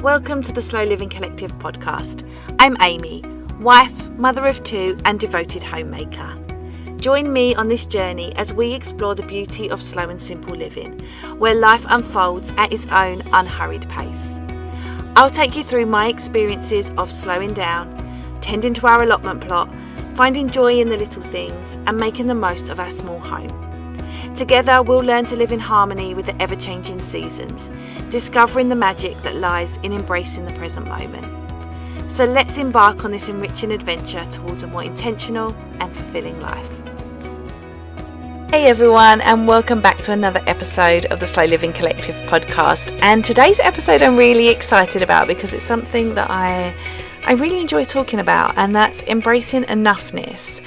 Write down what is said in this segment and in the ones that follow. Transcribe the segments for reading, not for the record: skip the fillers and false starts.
Welcome to the Slow Living Collective podcast. I'm Amy, wife, mother of two and devoted homemaker. Join me on this journey as we explore the beauty of slow and simple living, where life unfolds at its own unhurried pace. I'll take you through my experiences of slowing down, tending to our allotment plot, finding joy in the little things and making the most of our small home. Together we'll learn to live in harmony with the ever-changing seasons, discovering the magic that lies in embracing the present moment. So let's embark on this enriching adventure towards a more intentional and fulfilling life. Hey everyone, and welcome back to another episode of the Slow Living Collective podcast. And today's episode I'm really excited about because it's something that I really enjoy talking about, and that's embracing enoughness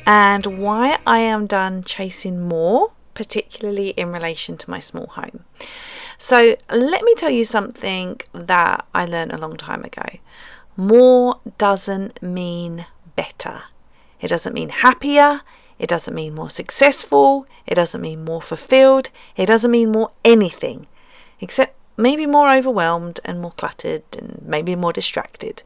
and why I am done chasing more, particularly in relation to my small home. So let me tell you something that I learned a long time ago. More doesn't mean better. It doesn't mean happier. It doesn't mean more successful. It doesn't mean more fulfilled. It doesn't mean more anything, except maybe more overwhelmed and more cluttered and maybe more distracted.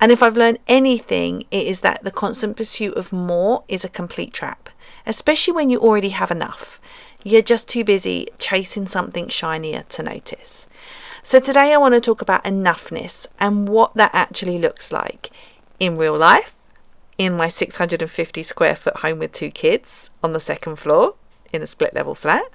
And if I've learned anything, it is that the constant pursuit of more is a complete trap, especially when you already have enough. You're just too busy chasing something shinier to notice. So today I want to talk about enoughness and what that actually looks like in real life, in my 650 square foot home with two kids on the second floor in a split level flat,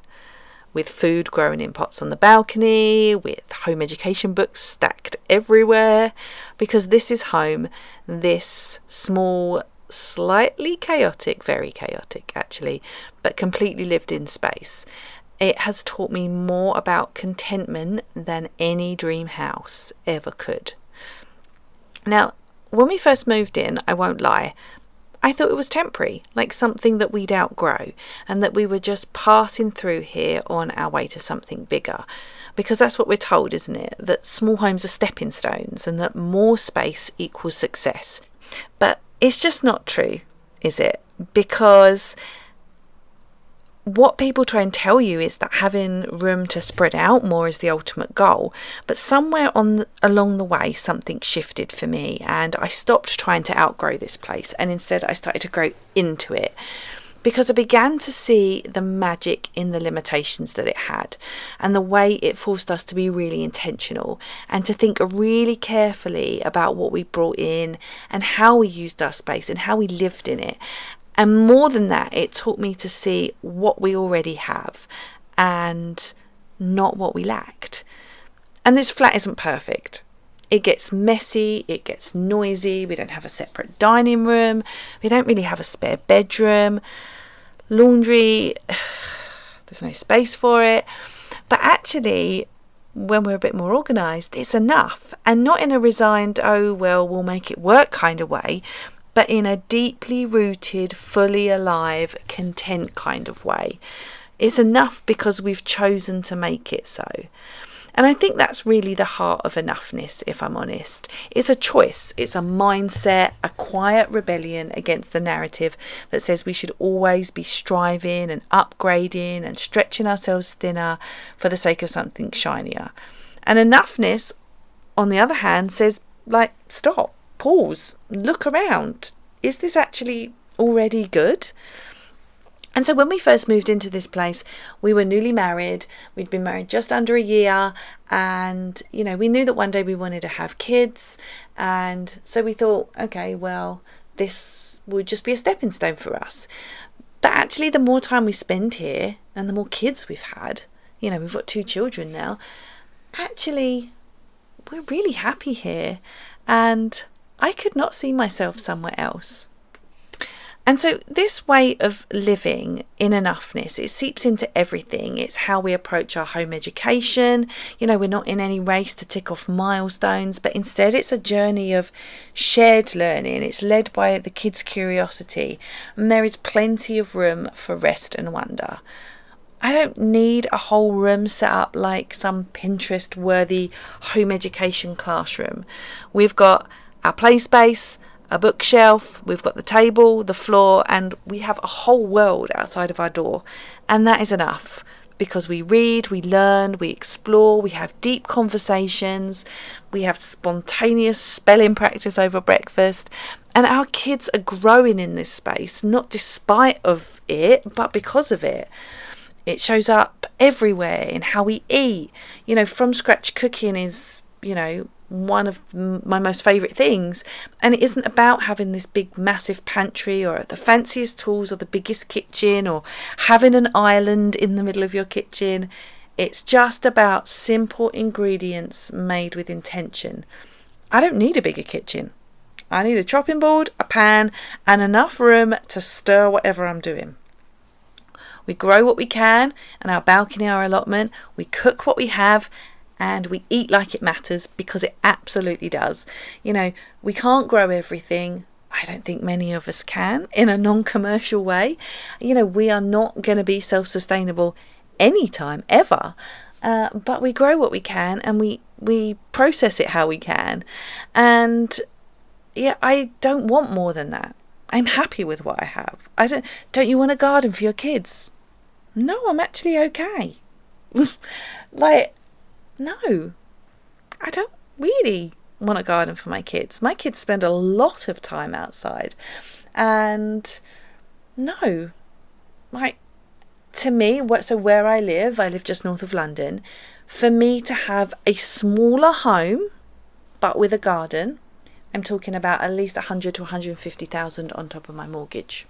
with food growing in pots on the balcony, with home education books stacked everywhere, because this is home, this small, slightly chaotic, very chaotic actually, but completely lived in space. It has taught me more about contentment than any dream house ever could. Now, when we first moved in, I won't lie, I thought it was temporary, like something that we'd outgrow, and that we were just passing through here on our way to something bigger. Because that's what we're told, isn't it? That small homes are stepping stones and that more space equals success. But it's just not true, is it? Because what people try and tell you is that having room to spread out more is the ultimate goal. But somewhere along the way, something shifted for me, and I stopped trying to outgrow this place, and instead I started to grow into it, because I began to see the magic in the limitations that it had and the way it forced us to be really intentional and to think really carefully about what we brought in and how we used our space and how we lived in it. And more than that, it taught me to see what we already have and not what we lacked. And this flat isn't perfect. It gets messy, it gets noisy, we don't have a separate dining room, we don't really have a spare bedroom, laundry, there's no space for it. But actually, when we're a bit more organised, it's enough. And not in a resigned, oh, well, we'll make it work kind of way, but in a deeply rooted, fully alive, content kind of way. It's enough because we've chosen to make it so. And I think that's really the heart of enoughness, if I'm honest. It's a choice, it's a mindset, a quiet rebellion against the narrative that says we should always be striving and upgrading and stretching ourselves thinner for the sake of something shinier. And enoughness, on the other hand, says, like, stop, pause, look around. Is this actually already good? And so when we first moved into this place, we were newly married. We'd been married just under a year, and we knew that one day we wanted to have kids, and so we thought, okay, well, this would just be a stepping stone for us. But actually, the more time we spend here and the more kids we've had, we've got 2 children now, actually we're really happy here, and I could not see myself somewhere else. And so this way of living in enoughness, it seeps into everything. It's how we approach our home education. We're not in any race to tick off milestones, but instead it's a journey of shared learning. It's led by the kids' curiosity, and there is plenty of room for rest and wonder. I don't need a whole room set up like some Pinterest-worthy home education classroom. We've got our play space, a bookshelf, we've got the table, the floor, and we have a whole world outside of our door, and that is enough. because we read, we learn, we explore, we have deep conversations, we have spontaneous spelling practice over breakfast, and our kids are growing in this space, not despite of it, but because of it. It shows up everywhere in how we eat. From scratch cooking is, one of my most favourite things. And it isn't about having this big massive pantry or the fanciest tools or the biggest kitchen or having an island in the middle of your kitchen. It's just about simple ingredients made with intention. I don't need a bigger kitchen. I need a chopping board, a pan, and enough room to stir whatever I'm doing. We grow what we can in our balcony, our allotment. We cook what we have, and we eat like it matters, because it absolutely does. We can't grow everything. I don't think many of us can in a non-commercial way. We are not going to be self-sustainable anytime, ever. But we grow what we can, and we process it how we can. And yeah, I don't want more than that. I'm happy with what I have. Don't you want a garden for your kids? No, I'm actually okay. No, I don't really want a garden for my kids. My kids spend a lot of time outside. And no, to me, so where I live just north of London, for me to have a smaller home, but with a garden, I'm talking about at least 100 to 150,000 on top of my mortgage.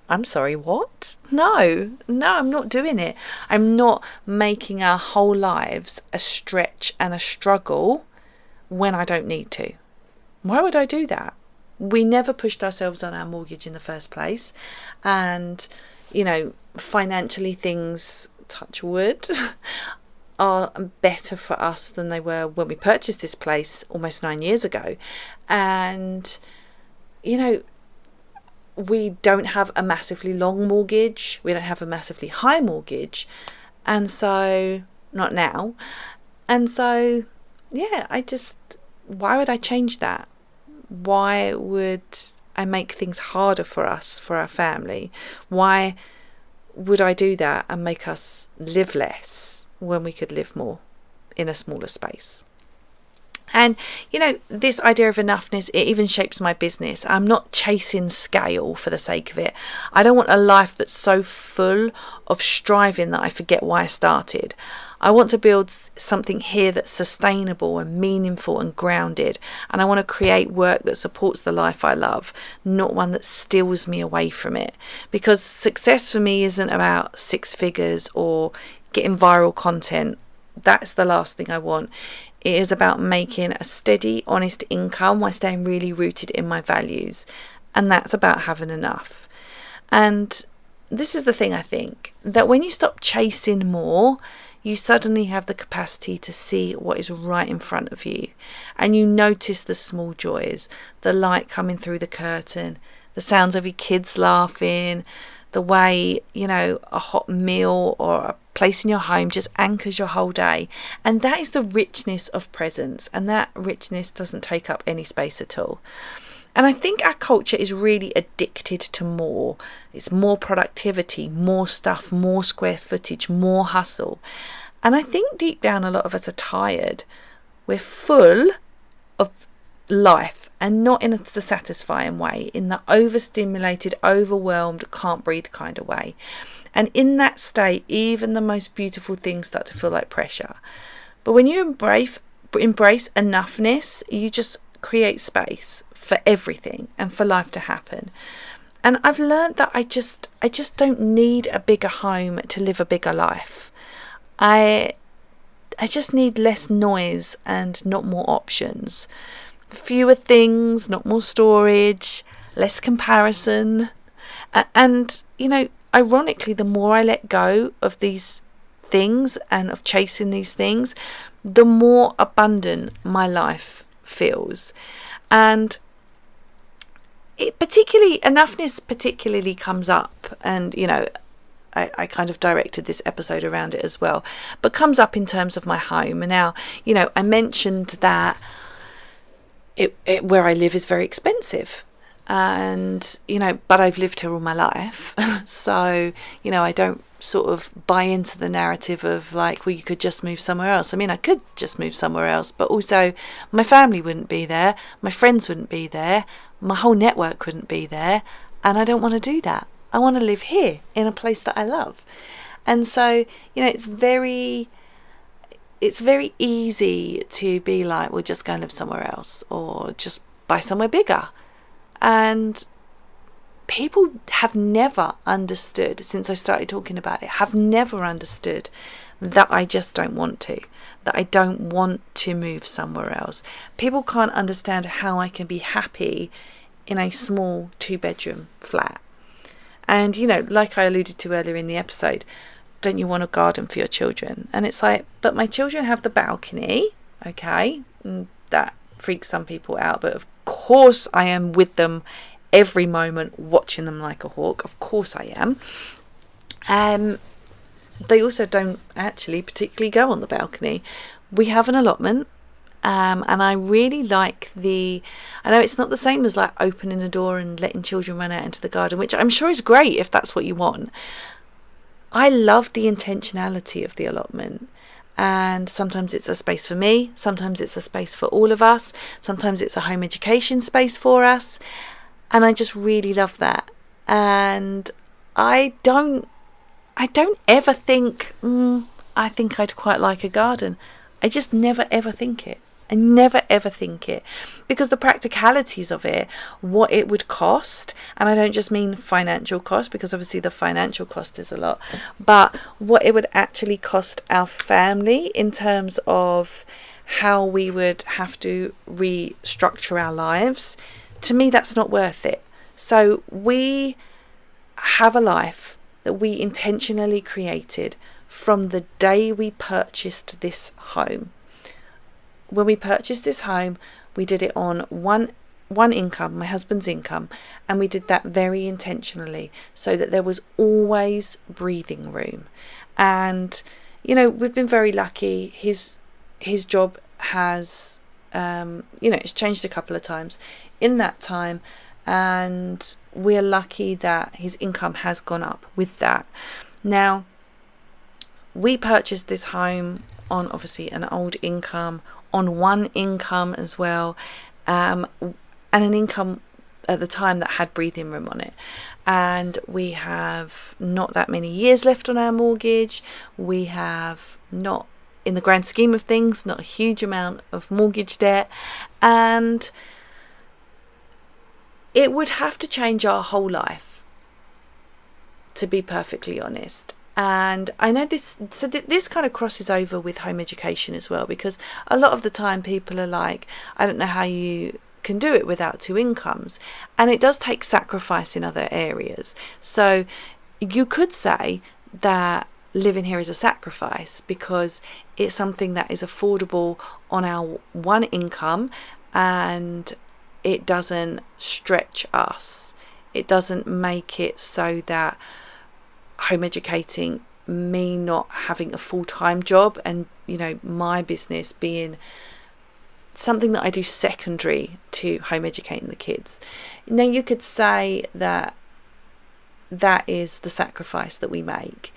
I'm sorry, what? No, I'm not doing it. I'm not making our whole lives a stretch and a struggle when I don't need to. Why would I do that? We never pushed ourselves on our mortgage in the first place. And, financially things, touch wood, are better for us than they were when we purchased this place almost 9 years ago. And, we don't have a massively long mortgage. We don't have a massively high mortgage. And so, not now. And so, yeah, why would I change that? Why would I make things harder for us, for our family? Why would I do that and make us live less when we could live more in a smaller space? And, this idea of enoughness, it even shapes my business. I'm not chasing scale for the sake of it. I don't want a life that's so full of striving that I forget why I started. I want to build something here that's sustainable and meaningful and grounded. And I want to create work that supports the life I love, not one that steals me away from it. Because success for me isn't about 6 figures or getting viral content. That's the last thing I want. It is about making a steady, honest income while staying really rooted in my values. And that's about having enough. And this is the thing, I think, that when you stop chasing more, you suddenly have the capacity to see what is right in front of you. And you notice the small joys, the light coming through the curtain, the sounds of your kids laughing, the way, a hot meal or a place in your home just anchors your whole day. And that is the richness of presence. And that richness doesn't take up any space at all. And I think our culture is really addicted to more. It's more productivity, more stuff, more square footage, more hustle. And I think deep down a lot of us are tired. We're full of life, and not in the satisfying way, in the overstimulated, overwhelmed, can't breathe kind of way. And in that state, even the most beautiful things start to feel like pressure. But when you embrace enoughness, you just create space for everything and for life to happen. And I've learned that I just don't need a bigger home to live a bigger life. I just need less noise and not more options. Fewer things, not more storage, less comparison. And, ironically, the more I let go of these things and of chasing these things, the more abundant my life feels. And enoughness particularly comes up, and, I kind of directed this episode around it as well, but comes up in terms of my home. And now, I mentioned that where I live is very expensive. And, but I've lived here all my life. So, I don't sort of buy into the narrative of like, well, you could just move somewhere else. I mean, I could just move somewhere else, but also my family wouldn't be there, my friends wouldn't be there, my whole network wouldn't be there, and I don't want to do that. I want to live here in a place that I love. And so, it's very easy to be like, well, just go and live somewhere else, or just buy somewhere bigger. And people have never understood, since I started talking about it, have never understood that I just don't want to, that I don't want to move somewhere else. People can't understand how I can be happy in a small 2-bedroom flat. And, like I alluded to earlier in the episode, don't you want a garden for your children? And it's like, but my children have the balcony, okay? And that freaks some people out, but of course I am with them every moment, watching them like a hawk. Of course I am. They also don't actually particularly go on the balcony. We have an allotment, and I really like I know it's not the same as like opening a door and letting children run out into the garden, which I'm sure is great if that's what you want. I love the intentionality of the allotment. And sometimes it's a space for me, sometimes it's a space for all of us, sometimes it's a home education space for us, and I just really love that. And I don't ever think, I think I'd quite like a garden. I just never ever think it. I never ever think it, because the practicalities of it, what it would cost, and I don't just mean financial cost, because obviously the financial cost is a lot, but what it would actually cost our family in terms of how we would have to restructure our lives, to me that's not worth it. So we have a life that we intentionally created from the day we purchased this home. When we purchased this home, we did it on one income, my husband's income, and we did that very intentionally so that there was always breathing room. And we've been very lucky. His job has it's changed a couple of times in that time, and we're lucky that his income has gone up with that. Now, we purchased this home on obviously an old income, on one income as well, and an income at the time that had breathing room on it. And we have not that many years left on our mortgage. We have not, in the grand scheme of things, not a huge amount of mortgage debt. And it would have to change our whole life, to be perfectly honest. And I know this kind of crosses over with home education as well, because a lot of the time people are like, I don't know how you can do it without 2 incomes, and it does take sacrifice in other areas. So you could say that living here is a sacrifice because it's something that is affordable on our one income, and it doesn't stretch us. It doesn't make it so that home educating me not having a full-time job and my business being something that I do secondary to home educating the kids. Now you could say that is the sacrifice that we make,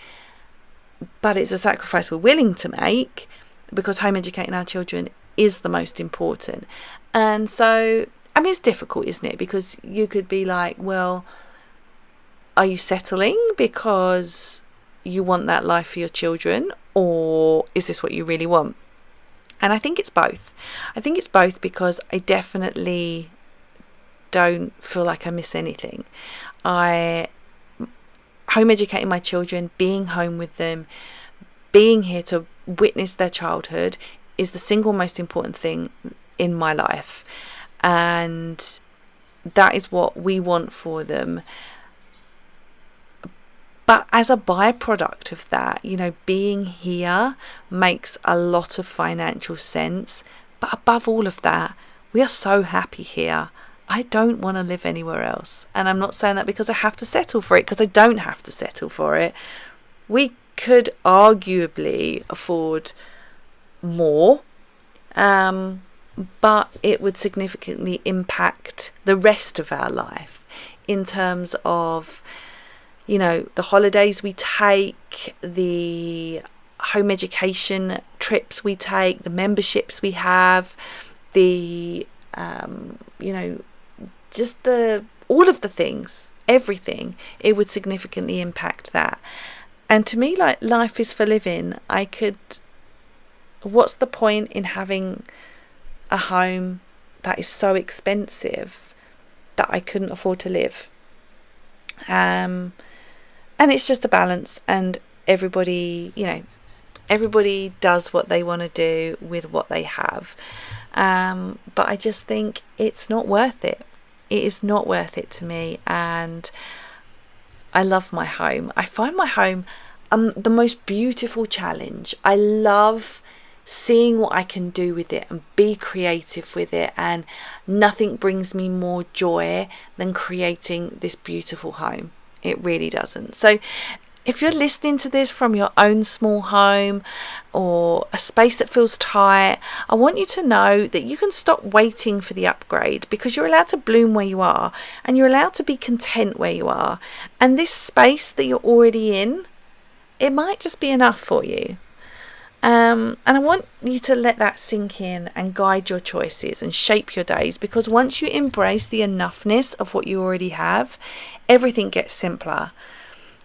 but it's a sacrifice we're willing to make because home educating our children is the most important. And so I mean, it's difficult, isn't it? Because you could be like, well, are you settling because you want that life for your children, or is this what you really want? And I think it's both. I think it's both because I definitely don't feel like I miss anything. Home educating my children, being home with them, being here to witness their childhood is the single most important thing in my life. And that is what we want for them. But as a byproduct of that, being here makes a lot of financial sense. But above all of that, we are so happy here. I don't want to live anywhere else. And I'm not saying that because I have to settle for it, because I don't have to settle for it. We could arguably afford more. but it would significantly impact the rest of our life in terms of, the holidays we take, the home education trips we take, the memberships we have, the just all of the things, everything. It would significantly impact that. And to me, like, life is for living. What's the point in having a home that is so expensive that I couldn't afford to live? And it's just a balance, and everybody does what they want to do with what they have. But I just think it's not worth it. It is not worth it to me. And I love my home. I find my home the most beautiful challenge. I love seeing what I can do with it and be creative with it, and nothing brings me more joy than creating this beautiful home. It really doesn't. So if you're listening to this from your own small home or a space that feels tight, I want you to know that you can stop waiting for the upgrade, because you're allowed to bloom where you are, and you're allowed to be content where you are. And this space that you're already in, it might just be enough for you. And I want you to let that sink in and guide your choices and shape your days, because once you embrace the enoughness of what you already have, everything gets simpler.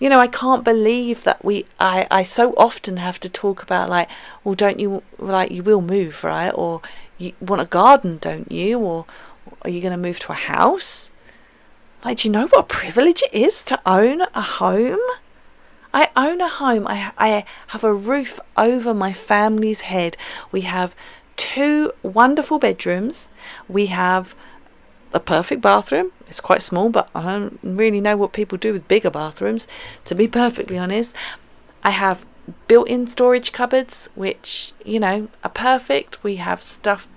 I can't believe that I so often have to talk about, like, well, don't you, like, you will move, right? Or you want a garden, don't you? Or are you going to move to a house? Like, do you know what a privilege it is to own a home? I own a home. I have a roof over my family's head. We have 2 wonderful bedrooms. We have a perfect bathroom. It's quite small, but I don't really know what people do with bigger bathrooms, to be perfectly honest. I have built-in storage cupboards, which, are perfect. We have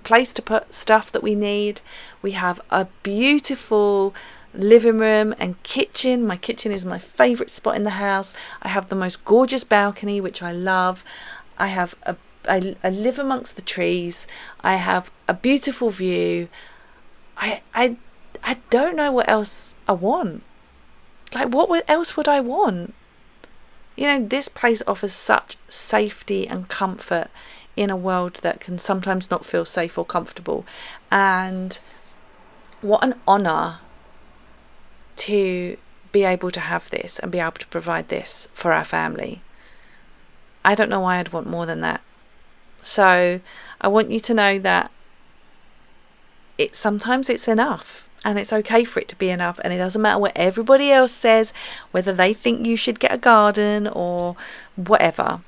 place to put stuff that we need. We have a beautiful living room and kitchen. My kitchen is my favourite spot in the house. I have the most gorgeous balcony, which I love. I live amongst the trees. I have a beautiful view. I don't know what else I want. Like, what else would I want? This place offers such safety and comfort in a world that can sometimes not feel safe or comfortable. And what an honour to be able to have this and be able to provide this for our family. I don't know why I'd want more than that. So I want you to know that sometimes it's enough, and it's okay for it to be enough, and it doesn't matter what everybody else says, whether they think you should get a garden or whatever.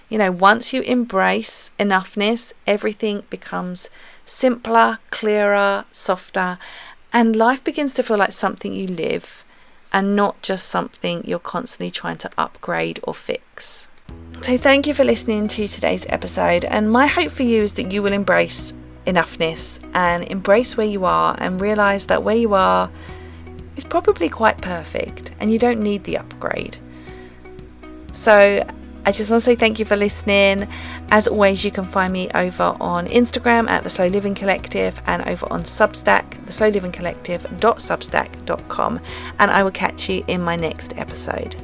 Once you embrace enoughness, everything becomes simpler, clearer, softer, and life begins to feel like something you live and not just something you're constantly trying to upgrade or fix. So thank you for listening to today's episode, and my hope for you is that you will embrace enoughness and embrace where you are, and realize that where you are is probably quite perfect and you don't need the upgrade. So I just want to say thank you for listening. As always, you can find me over on Instagram at The Slow Living Collective, and over on Substack, theslowlivingcollective.substack.com, and I will catch you in my next episode.